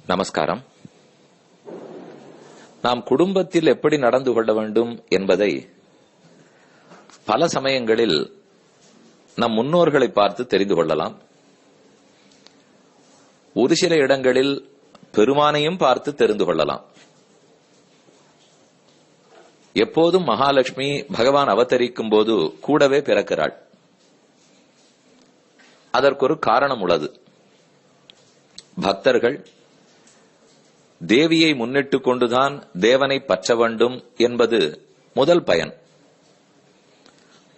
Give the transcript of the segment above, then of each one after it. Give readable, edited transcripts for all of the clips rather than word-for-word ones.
நமஸ்காரம். நாம் குடும்பத்தில் எப்படி நடந்து கொள்ள வேண்டும் என்பதை பல சமயங்களில் நம் முன்னோர்களை பார்த்து தெரிந்து கொள்ளலாம். ஒரு சில இடங்களில் பெருமானையும் பார்த்து தெரிந்து கொள்ளலாம். எப்போதும் மகாலட்சுமி பகவான் அவதரிக்கும் போது கூடவே பிறக்கிறாள். அதற்கொரு காரணம் உள்ளது. பக்தர்கள் தேவியை முன்னிட்டு கொண்டுதான் தேவனை பற்ற வேண்டும் என்பது முதல் பயன்.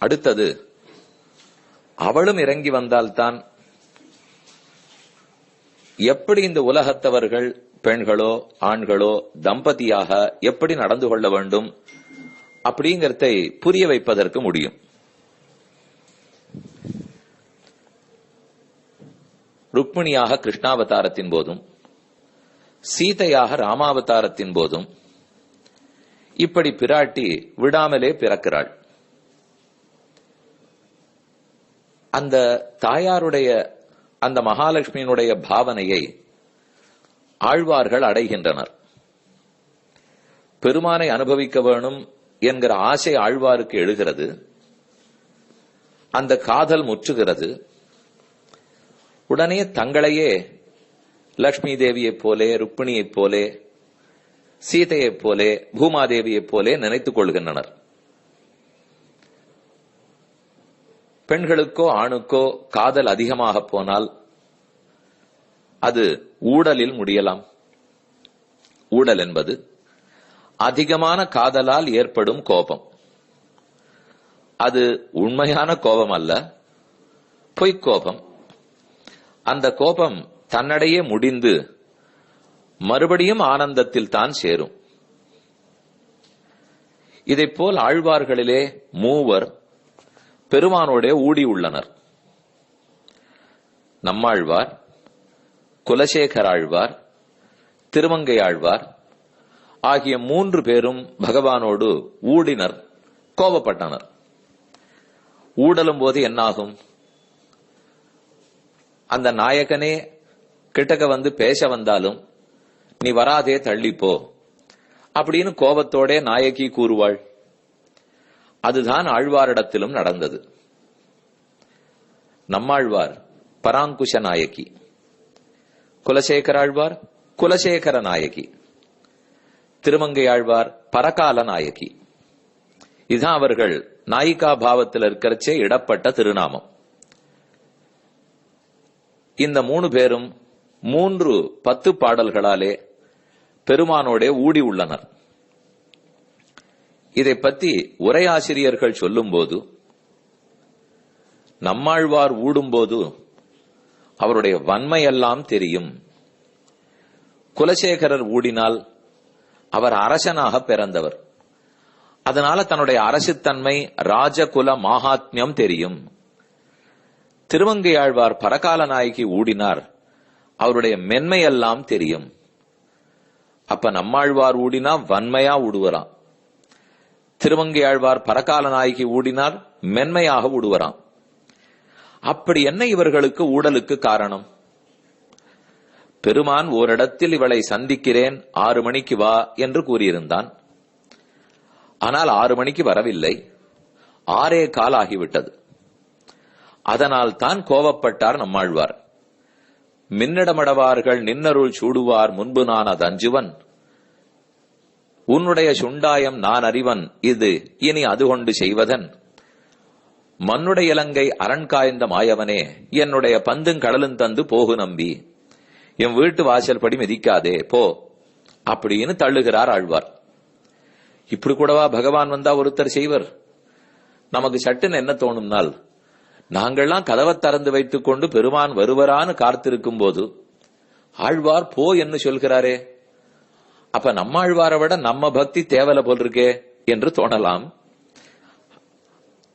அடுத்தது, அவளும் இறங்கி வந்தால்தான் எப்படி இந்த உலகத்தவர்கள் பெண்களோ ஆண்களோ தம்பதியாக எப்படி நடந்து கொள்ள வேண்டும் அப்படிங்கறதை புரிய வைப்பதற்கு முடியும். ருக்மிணியாக கிருஷ்ணாவதாரத்தின் போதும் சீதையாக ராமாவதாரத்தின் போதும் இப்படி பிராட்டி விடாமலே பிறக்கிறாள். அந்த தாயாருடைய அந்த மகாலட்சுமியினுடைய பாவனையை ஆழ்வார்கள் அடைகின்றனர். பெருமானை அனுபவிக்க வேணும் என்கிற ஆசை ஆழ்வாருக்கு எழுகிறது. அந்த காதல் முற்றுகிறது. உடனே தங்களையே லட்சுமி தேவியைப் போலே, ருக்மிணியைப் போலே, சீதையைப் போலே, பூமாதேவியைப் போலே நினைத்துக் கொள்கின்றனர். பெண்களுக்கோ ஆணுக்கோ காதல் அதிகமாக போனால் அது ஊடலில் முடியலாம். ஊடல் என்பது அதிகமான காதலால் ஏற்படும் கோபம். அது உண்மையான கோபம் அல்ல, பொய்க்கோபம். அந்த கோபம் தன்னடையே முடிந்து மறுபடியும் ஆனந்தத்தில் தான் சேரும். இதைப்போல் ஆழ்வார்களிலே மூவர் பெருமானோடே ஊடி உள்ளனர். நம்மாழ்வார், குலசேகராழ்வார், திருமங்கை ஆழ்வார் ஆகிய மூன்று பேரும் பகவானோடு ஊடினர், கோபப்பட்டனர். ஊடலும் போது என்னாகும்? அந்த நாயகனே கிட்டக்க வந்து பேச வந்தாலும் நீ வராதே, தள்ளிப்போ அப்படின்னு கோபத்தோட நாயகி கூறுவாள். அதுதான் ஆழ்வாரிடத்திலும் நடந்தது. நம்மாழ்வார் பராங்குஷ நாயகி, குலசேகராழ்வார் குலசேகர நாயகி, திருமங்கை ஆழ்வார் பரகால நாயகி. இதுதான் அவர்கள் நாயிகா பாவத்தில் இருக்கிறச்சே இடப்பட்ட திருநாமம். இந்த மூணு பேரும் 10 பாடல்களாலே பெருமானோடே ஊடி உள்ளனர். இதை பற்றி உரையாசிரியர்கள் சொல்லும் போது, நம்மாழ்வார் ஊடும்போது அவருடைய வன்மையெல்லாம் தெரியும். குலசேகரர் ஊடினால் அவர் அரசனாக பிறந்தவர். அதனால தன்னுடைய அரசுத்தன்மை, ராஜகுல மாகாத்மியம் தெரியும். திருமங்கையாழ்வார் பரகால நாயகி ஊடினார், அவருடைய மென்மையெல்லாம் தெரியும். அப்ப நம்மாழ்வார் ஊடினா வன்மையா ஊடுவராம். திருமங்கையாழ்வார் பரகால நாயகி ஊடினார், மென்மையாக ஊடுவராம். அப்படி என்ன இவர்களுக்கு ஊடலுக்கு காரணம்? பெருமான் ஓரிடத்தில் இவளை சந்திக்கிறேன், 6 மணிக்கு வா என்று கூறியிருந்தான். ஆனால் 6 மணிக்கு வரவில்லை, 6:15 ஆகிவிட்டது. அதனால் தான் கோபப்பட்டார் நம்மாழ்வார். மின்னிடமடவார்கள் நின்னருள் சூடுவார் முன்பு நான் அது அஞ்சுவன், உன்னுடைய சுண்டாயம் நான் அறிவன் இது இனி அது கொண்டு செய்வதன், மண்ணுடைய இலங்கை அரண்காய்ந்த மாயவனே என்னுடைய பந்தும் கடலும் தந்து போகு நம்பி, என் வீட்டு வாசல் படி மிதிக்காதே போ அப்படின்னு தள்ளுகிறார் ஆழ்வார். இப்படி கூடவா பகவான் வந்தா ஒருத்தர் செய்வர்? நமக்கு சட்டுன்னு என்ன தோணும்னால், நாங்கள்லாம் கதவை திறந்து வைத்துக் கொண்டு பெருமான் வருவரான்னு காத்திருக்கும் போது ஆழ்வார் போ என்று சொல்கிறாரே, அப்ப நம்மாழ்வாரை விட நம்ம பக்தி தேவலை போல் இருக்கே என்று தோணலாம்.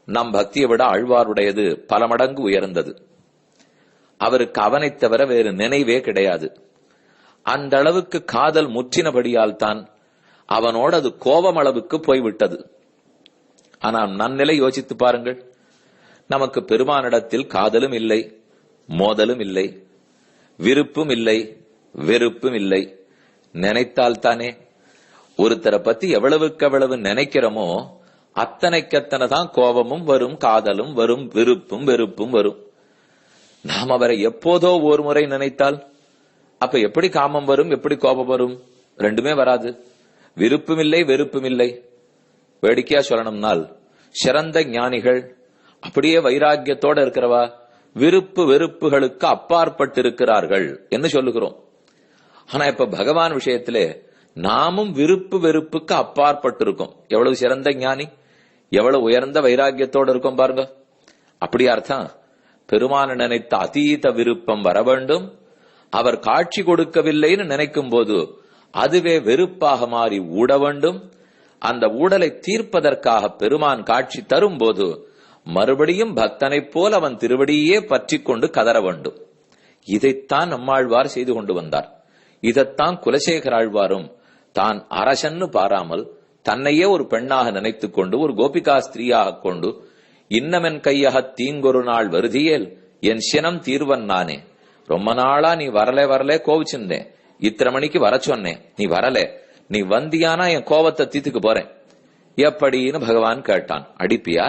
நம் பக்தியை விட ஆழ்வாருடையது பல மடங்கு உயர்ந்தது. அவருக்கு அவனை தவிர வேறு நினைவே கிடையாது. அந்த அளவுக்கு காதல் முற்றினபடியால் தான் அவனோடு அது கோபம் அளவுக்கு போய்விட்டது. ஆனால் நன்னிலை யோசித்து பாருங்கள். நமக்கு பெருமானிடத்தில் காதலும் இல்லை, மோதலும் இல்லை, விருப்பும் இல்லை, வெறுப்பும் இல்லை. நினைத்தால்தானே. ஒருத்தரை பத்தி எவ்வளவுக்கு எவ்வளவு நினைக்கிறோமோ அத்தனைக்கத்தனை தான் கோபமும் வரும், காதலும் வரும், வெறுப்பும் வரும். நாம் அவரை எப்போதோ ஒரு முறை நினைத்தால் அப்ப எப்படி காமம் வரும், எப்படி கோபம் வரும்? ரெண்டுமே வராது. விருப்பம் இல்லை, வெறுப்பும் இல்லை. வேடிக்கையா சொல்லணும்னால் சிறந்த ஞானிகள், அப்படியே வைராக்கியத்தோட இருக்கிறவா, விருப்பு வெறுப்புகளுக்கு அப்பாற்பட்டு இருக்கிறார்கள் என்று சொல்லுகிறோம். ஆனா இப்ப பகவான் விஷயத்திலே நாமும் விருப்பு வெறுப்புக்கு அப்பாற்பட்டு இருக்கோம். எவ்வளவு சிறந்த ஞானி, எவ்வளவு உயர்ந்த வைராக்கியத்தோடு இருக்கும் பாருங்க. அப்படி அர்த்தம், பெருமான நினைத்த அதீத விருப்பம் வர வேண்டும். அவர் காட்சி கொடுக்கவில்லைன்னு நினைக்கும் போது அதுவே வெறுப்பாக மாறி ஊட வேண்டும். அந்த ஊடலை தீர்ப்பதற்காக பெருமான் காட்சி தரும் போது மறுபடியும் பக்தனைப் போல் அவன் திருவடியே பற்றி கொண்டு கதற வேண்டும். இதைத்தான் நம்மாழ்வார் செய்து கொண்டு வந்தார். இதைத்தான் குலசேகர ஆழ்வாரும் தான் அரசன்னு பாராமல் தன்னையே ஒரு பெண்ணாக நினைத்துக் கொண்டு, ஒரு கோபிகா ஸ்திரீயாக கொண்டு, இன்னமென் கையக தீங்கொரு நாள் வருதியேல் என் சினம் தீர்வன் நானே. ரொம்ப நாளா நீ வரலே கோவிச்சிருந்தேன், இத்தனை மணிக்கு வர சொன்னேன், நீ வரல, நீ வந்தியானா என் கோபத்தை தீத்துக்கு போறேன் எப்படின்னு பகவான் கேட்டான். அடிப்பியா?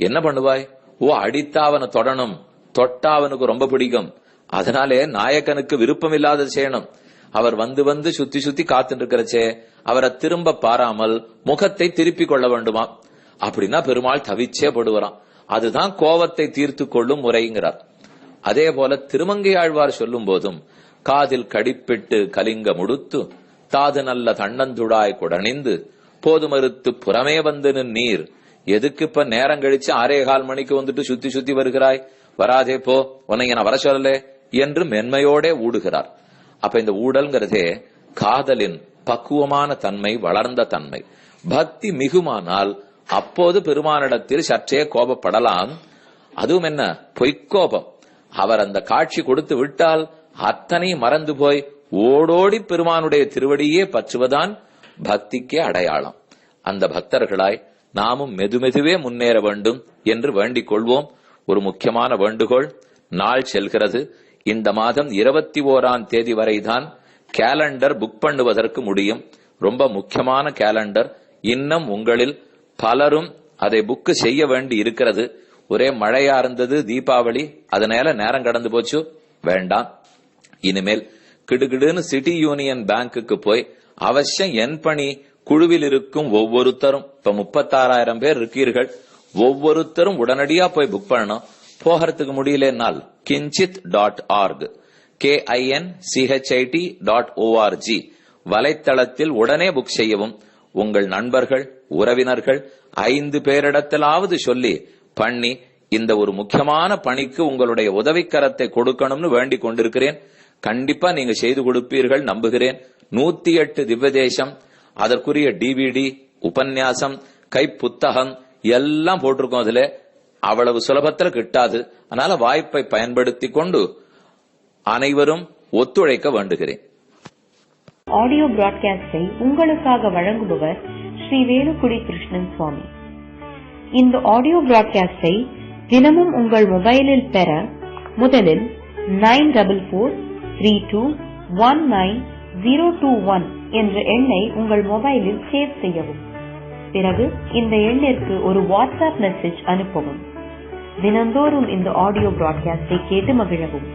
என்ன பண்ணுவாய்? ஓ, அடித்தா அவனை தொடணும், தொட்டா அவனுக்கு ரொம்ப பிடிக்கும், அதனாலே நாயகனுக்கு விருப்பம் இல்லாத செய்யணும். அவர் வந்து வந்து சுத்தி சுத்தி காத்துட்டு இருக்கிறச்சே அவரை திரும்ப பாராமல் முகத்தை திருப்பி கொள்ள வேண்டுமா? அப்படின்னா பெருமாள் தவிச்சே படுவாராம். அதுதான் கோபத்தை தீர்த்து கொள்ளும் முறைங்கிறார். அதே போல திருமங்கையாழ்வார் சொல்லும் போதும் காதில் கடிப்பிட்டு கலிங்க முடுத்து தாது நல்ல தன்னந்துடாய் குடணிந்து போது மறுத்து புறமே வந்து நீர் எதுக்கு இப்ப நேரம் கழிச்சு 6:15 மணிக்கு வந்துட்டு சுத்தி சுத்தி வருகிறாய், வராதே போ, உன்னை நான் வர சொல்லலே என்று மென்மையோட ஊடுகிறார். அப்ப இந்த ஊடல்ங்கிறதே காதலின் பக்குவமான தன்மை, வளர்ந்த தன்மை. பக்தி மிகுமானால் அப்போது பெருமானிடத்தில் சற்றே கோபப்படலாம். அதுவும் என்ன, பொய்க்கோபம். அவர் அந்த காட்சி கொடுத்து விட்டால் அத்தனை மறந்து போய் ஓடோடி பெருமானுடைய திருவடியே பற்றுவதான் பக்திக்கே அடையாளம். அந்த பக்தர்களாய் நாமும் மெதுமெதுவே முன்னேற வேண்டும் என்று வேண்டிக் கொள்வோம். ஒரு முக்கியமான வேண்டுகோள், நாள் செல்கிறது. இந்த மாதம் 21ஆம் தேதி வரைதான் கேலண்டர் புக் பண்ணுவதற்கு முடியும். ரொம்ப முக்கியமான கேலண்டர். இன்னும் உங்களில் பலரும் அதை புக் செய்ய வேண்டி இருக்கிறது. ஒரே மழையா இருந்தது, தீபாவளி, அதனால நேரம் கடந்து போச்சு. வேண்டாம், இனிமேல் கிடுகிடுன்னு சிட்டி யூனியன் பேங்குக்கு போய் அவசியம் என் பணி குழுவில் இருக்கும் ஒவ்வொருத்தரும், இப்ப 36,000 பேர் இருக்கீர்கள், ஒவ்வொருத்தரும் உடனடியா போய் புக் பண்ணணும். போகிறதுக்கு முடியலனால் kinchit.org KINCHIT.org வலைத்தளத்தில் உடனே புக் செய்யவும். உங்கள் நண்பர்கள், உறவினர்கள் 5 பேரிடத்திலாவது சொல்லி பண்ணி இந்த ஒரு முக்கியமான பணிக்கு உங்களுடைய உதவிக்கரத்தை கொடுக்கணும்னு வேண்டிக் கொண்டிருக்கிறேன். கண்டிப்பா நீங்க செய்து கொடுப்பீர்கள் நம்புகிறேன். 108 திவ்ய தேசம், அதற்குரிய DVD, உபன்யாசம், கை புத்தகம் எல்லாம் போட்டிருக்கோம். அதுல அவ்வளவு சுலபத்தில் கிட்டாது. அதனால வாய்ப்பை பயன்படுத்தி கொண்டு அனைவரும் ஒத்துழைக்க வேண்டுகிறேன். ஆடியோ பிராட்காஸ்டை உங்களுக்காக வழங்குபவர் ஸ்ரீ வேலுக்குடி கிருஷ்ணன் சுவாமி. இந்த ஆடியோ பிராட்காஸ்டை தினமும் உங்கள் மொபைலில் பெற முதலில் 9443219021 என்ற எண்ணை உங்கள் மொபைலில் சேவ் செய்யவும். பிறகு இந்த எண்ணிற்கு ஒரு வாட்ஸ்அப் மெசேஜ் அனுப்பவும். தினந்தோறும் இந்த ஆடியோ பிராட்காஸ்டை கேட்டு மகிழவும்.